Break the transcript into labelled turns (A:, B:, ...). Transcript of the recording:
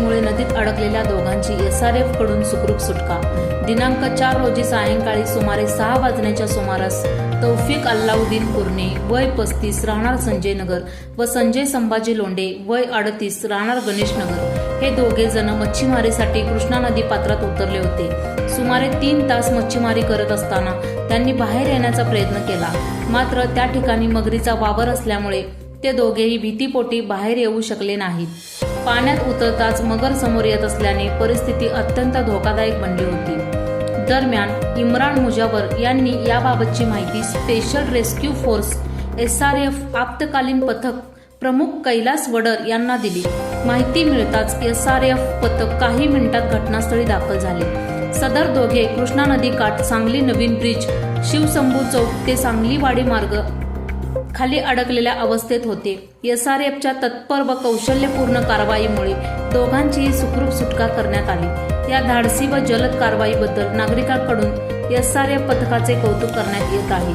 A: नदीमुळे नदीत अडकलेल्या दोघांची एसआरएफ कडून सुखरूप सुटका। दिनांक 4 रोजी सायंकाळी सुमारे 6 वाजण्याच्या सुमारास तौफिक अल्लाउद्दीन कुर्णे वय 35 राहणार संजय नगर व संजय संभाजी लोंढे वय 38 राहणार गणेश नगर हे दोघे जण मच्छीमारीसाठी कृष्णा नदी पात्रात उतरले होते। सुमारे 3 तास मच्छीमारी करत असताना त्यांनी बाहेर येण्याचा प्रयत्न केला, मात्र त्या ठिकाणी मगरीचा वावर असल्यामुळे ते दोघेही भीतीपोटी बाहेर येऊ शकले नाहीत। पाण्यात उतरताच मगर समोर येत असल्याने परिस्थिती अत्यंत धोकादायक बनली होती। दरम्यान इम्रान मुजावर यांनी याबाबतची माहिती स्पेशल रेस्क्यू फोर्स एसआरएफ आपत्कालीन पथक प्रमुख कैलास वडर यांना दिली। माहिती मिळताच एसआरएफ पथक काही मिनिटात घटनास्थळी दाखल झाले। सदर दोघे कृष्णा नदी काठ सांगली नवीन ब्रिज शिवशंभू चौक ते सांगलीवाडी मार्ग खाली अडकलेल्या अवस्थेत होते। एसआरएफच्या तत्पर व कौशल्यपूर्ण कारवाईमुळे दोघांचीही सुखरूप सुटका करण्यात आली। या धाडसी व जलद कारवाईबद्दल नागरिकांकडून एसआरएफ पथकाचे कौतुक करण्यात येत आहे।